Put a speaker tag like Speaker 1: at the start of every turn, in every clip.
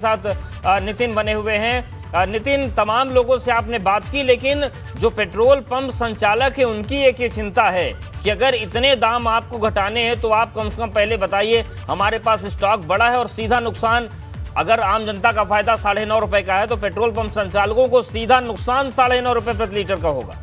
Speaker 1: साथ नितिन बने हुए हैं। नितिन, तमाम लोगों से आपने बात की, लेकिन जो पेट्रोल पंप संचालक है उनकी एक ये चिंता है कि अगर इतने दाम आपको घटाने हैं तो आप कम से कम पहले बताइए हमारे पास स्टॉक बड़ा है, और सीधा नुकसान अगर आम जनता का फायदा 9.5 रुपए का है तो पेट्रोल पंप संचालकों को सीधा नुकसान 9.5 रुपए प्रति लीटर का होगा।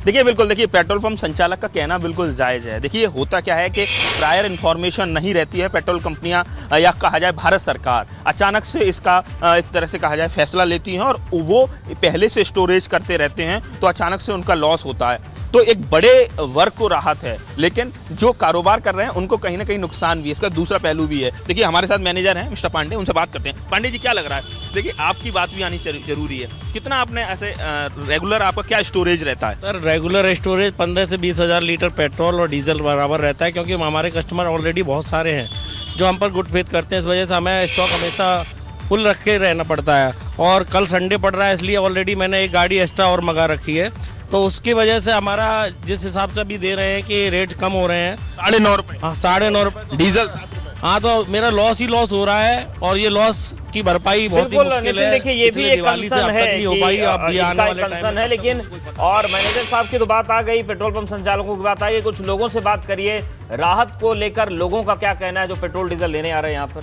Speaker 2: देखिए बिल्कुल, देखिए पेट्रोल पंप संचालक का कहना बिल्कुल जायज़ है। देखिए होता क्या है कि प्रायर इन्फॉर्मेशन नहीं रहती है, पेट्रोल कंपनियां या कहा जाए भारत सरकार अचानक से इसका एक तरह से कहा जाए फैसला लेती हैं और वो पहले से स्टोरेज करते रहते हैं, तो अचानक से उनका लॉस होता है। तो एक बड़े वर्ग को राहत है, लेकिन जो कारोबार कर रहे हैं उनको कहीं ना कहीं नुकसान भी है। इसका दूसरा पहलू भी है। देखिए हमारे साथ मैनेजर हैं मिस्टर पांडे, उनसे बात करते हैं। पांडे जी, क्या लग रहा है? देखिए आपकी बात भी आनी जरूरी है। कितना आपने ऐसे रेगुलर आपका क्या स्टोरेज रहता है?
Speaker 3: सर रेगुलर स्टोरेज 15 से 20 हज़ार लीटर पेट्रोल और डीजल बराबर रहता है, क्योंकि हमारे कस्टमर ऑलरेडी बहुत सारे हैं जो हम पर गुड फेथ करते हैं। इस वजह से हमें स्टॉक हमेशा फुल रख के रहना पड़ता है। और कल संडे पड़ रहा है, इसलिए ऑलरेडी मैंने एक गाड़ी एक्स्ट्रा और मंगा रखी है। तो उसकी वजह से हमारा जिस हिसाब से अभी दे रहे हैं कि रेट कम हो रहे हैं
Speaker 2: 9.5 रुपये।
Speaker 3: हाँ 9.5 रुपये
Speaker 2: डीजल।
Speaker 3: हाँ, तो मेरा लॉस ही लॉस हो रहा है और ये लॉस की भरपाई बहुत ही मुश्किल है।
Speaker 1: देखिए ये भी एक कंसर्न है है, लेकिन और मैनेजर साहब की तो बात आ गई, पेट्रोल पंप संचालकों की बात आई, कुछ लोगों से बात करिए राहत को लेकर। लोगों का क्या कहना है जो पेट्रोल डीजल लेने आ रहे हैं यहाँ पर?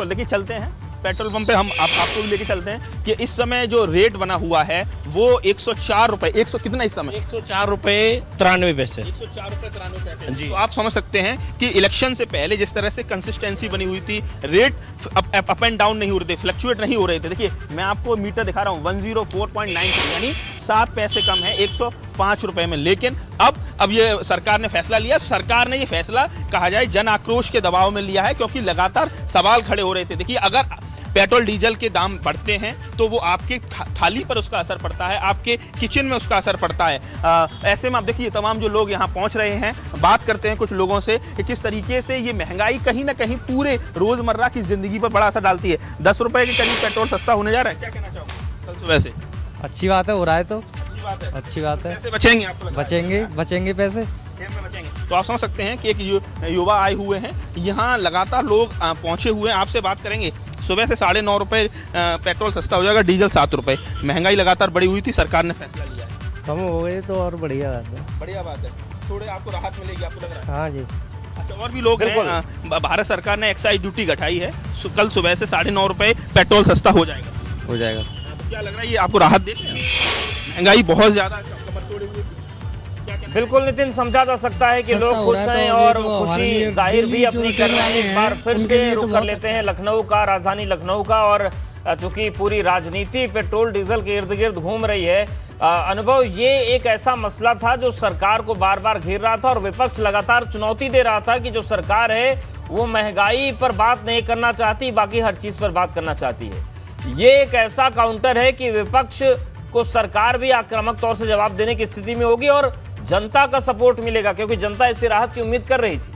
Speaker 2: देखिए चलते हैं पेट्रोल पंप पे, हम आपको भी लेके चलते हैं कि इस समय जो रेट बना हुआ है वो 104 रुपए, 100 कितना इस समय?
Speaker 3: 104 रुपये 93 पैसे।
Speaker 2: 104 रुपए 93 पैसे
Speaker 3: जी।
Speaker 2: तो आप समझ सकते हैं कि इलेक्शन से पहले जिस तरह से कंसिस्टेंसी बनी हुई थी, रेट अप एंड डाउन नहीं हो रहे थे, फ्लक्चुएट नहीं हो रहे थे। देखिए मैं आपको मीटर दिखा रहा हूँ 104.9, यानी 7 पैसे कम है 105 रुपए में। लेकिन अब ये सरकार ने फैसला लिया। सरकार ने ये फैसला कहा जाए जन आक्रोश के दबाव में लिया है, क्योंकि लगातार सवाल खड़े हो रहे थे। देखिए अगर पेट्रोल डीजल के दाम बढ़ते हैं तो वो आपके थाली पर उसका असर पड़ता है, आपके किचन में उसका असर पड़ता है। ऐसे में आप देखिए तमाम जो लोग यहाँ पहुँच रहे हैं, बात करते हैं कुछ लोगों से कि किस तरीके से ये महंगाई कहीं ना कहीं पूरे रोजमर्रा की जिंदगी पर बड़ा असर डालती है। 10 रुपए के करीब पेट्रोल सस्ता होने जा रहा है, क्या कहना चाहोगे कल सुबह से?
Speaker 4: अच्छी बात है, हो रहा है तो
Speaker 2: अच्छी बात है,
Speaker 4: अच्छी बात है।
Speaker 2: पैसे बचेंगे आपको लगता है?
Speaker 4: बचेंगे पैसे।
Speaker 2: तो आप समझ सकते हैं कि एक युवा आए हुए हैं यहाँ, लगातार लोग पहुँचे हुए हैं। आपसे बात करेंगे। सुबह से 9.5 रुपये पेट्रोल सस्ता हो जाएगा, डीजल 7 रुपये। महंगाई लगातार बढ़ी हुई थी, सरकार ने फैसला लिया है।
Speaker 4: कम हो गए तो और बढ़िया बात है।
Speaker 2: बढ़िया बात है, थोड़े आपको राहत मिलेगी, आपको लग रहा है?
Speaker 4: हाँ जी।
Speaker 2: अच्छा, और भी लोग हैं। भारत सरकार ने एक्साइज ड्यूटी घटाई है, कल सुबह से 9.5 रुपये पेट्रोल सस्ता हो जाएगा।
Speaker 4: हो जाएगा।
Speaker 2: तो क्या लग रहा है ये आपको राहत देते हैं? महंगाई बहुत ज्यादा
Speaker 1: बिल्कुल नितिन, समझा जा सकता है कि लोग खुश हैं और खुशी जाहिर भी अपनी कर रहे हैं। एक बार फिर से रुक कर लेते हैं लखनऊ का, राजधानी लखनऊ का। और चूंकि पूरी राजनीति पेट्रोल डीजल के इर्द गिर्द घूम रही है, अनुभव ये एक ऐसा मसला था जो सरकार को बार बार घेर रहा था और विपक्ष लगातार चुनौती दे रहा था कि जो सरकार है वो महंगाई पर बात नहीं करना चाहती, बाकी हर चीज पर बात करना चाहती है। ये एक ऐसा काउंटर है कि विपक्ष को सरकार भी आक्रामक तौर से जवाब देने की स्थिति में होगी और जनता का सपोर्ट मिलेगा, क्योंकि जनता इससे राहत की उम्मीद कर रही थी।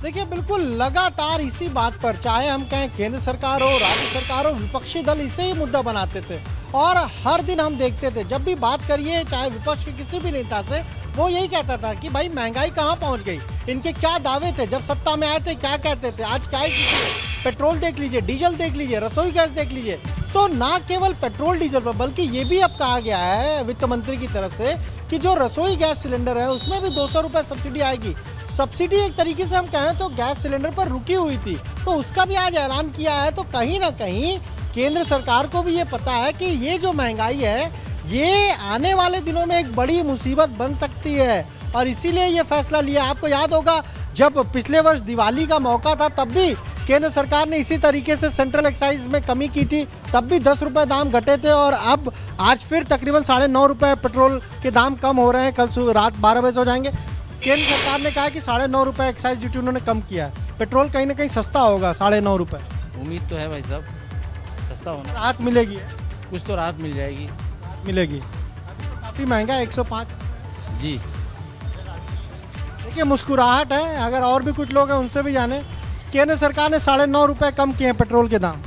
Speaker 5: देखिए बिल्कुल लगातार इसी बात पर, चाहे हम कहें केंद्र सरकार हो, राज्य सरकार हो, विपक्षी दल इसे ही मुद्दा बनाते थे। और हर दिन हम देखते थे, जब भी बात करिए चाहे विपक्ष के किसी भी नेता से, वो यही कहता था कि भाई महंगाई कहाँ पहुँच गई, इनके क्या दावे थे, जब सत्ता में आए थे क्या कहते थे, आज क्या ही पेट्रोल देख लीजिए, डीजल देख लीजिए, रसोई गैस देख लीजिए। तो ना केवल पेट्रोल डीजल पर, बल्कि ये भी अब कहा गया है वित्त मंत्री की तरफ से कि जो रसोई गैस सिलेंडर है उसमें भी 200 रुपये सब्सिडी आएगी। सब्सिडी एक तरीके से हम कहें तो गैस सिलेंडर पर रुकी हुई थी, तो उसका भी आज ऐलान किया है। तो कहीं ना कहीं केंद्र सरकार को भी ये पता है कि ये जो महंगाई है ये आने वाले दिनों में एक बड़ी मुसीबत बन सकती है, और इसीलिए ये फैसला लिया। आपको याद होगा जब पिछले वर्ष दिवाली का मौका था, तब भी केंद्र सरकार ने इसी तरीके से सेंट्रल एक्साइज में कमी की थी, तब भी 10 रुपये दाम घटे थे। और अब आज फिर तकरीबन 9.5 रुपये पेट्रोल के दाम कम हो रहे हैं, कल सुबह रात 12 बजे हो जाएंगे। केंद्र सरकार ने कहा कि 9.5 रुपये एक्साइज ड्यूटी उन्होंने कम किया है, पेट्रोल कहीं ना कहीं सस्ता होगा 9.5 रुपये।
Speaker 3: उम्मीद तो है भाई साहब, सस्ता होना।
Speaker 5: राहत मिलेगी,
Speaker 3: कुछ तो राहत मिल जाएगी।
Speaker 5: मिलेगी। काफ़ी महंगा है 105
Speaker 3: जी।
Speaker 5: देखिए मुस्कुराहट है। अगर और भी कुछ लोग हैं उनसे भी जाने, केंद्र सरकार ने 9.5 रुपये कम किए हैं पेट्रोल के दाम।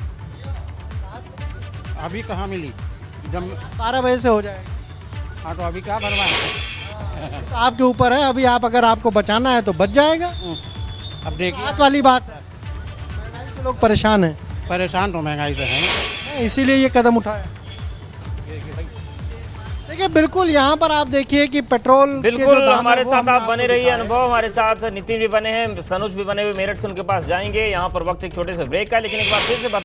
Speaker 6: अभी कहाँ मिली? जब
Speaker 5: 12 बजे से हो जाएगा।
Speaker 6: हाँ तो अभी क्या भरवाएं?
Speaker 5: तो आपके ऊपर है, अभी आप अगर आपको बचाना है तो बच जाएगा।
Speaker 6: अब देखिए,
Speaker 5: बात वाली बात है, महंगाई से लोग परेशान हैं,
Speaker 6: परेशान तो महंगाई से हैं।
Speaker 5: इसीलिए ये कदम उठाया। देखिए बिल्कुल यहाँ पर आप देखिए कि पेट्रोल के जो
Speaker 1: बिल्कुल
Speaker 5: दाम
Speaker 1: हमारे
Speaker 5: है, वो
Speaker 1: साथ
Speaker 5: हमने
Speaker 1: आप
Speaker 5: आपको
Speaker 1: बने रहिए।
Speaker 5: दिखाए।
Speaker 1: अनुभव हमारे साथ नितिन भी बने हैं, सनुज भी बने हुए मेरठ से, उनके पास जाएंगे। यहाँ पर वक्त एक छोटे से ब्रेक का, लेकिन एक बार फिर से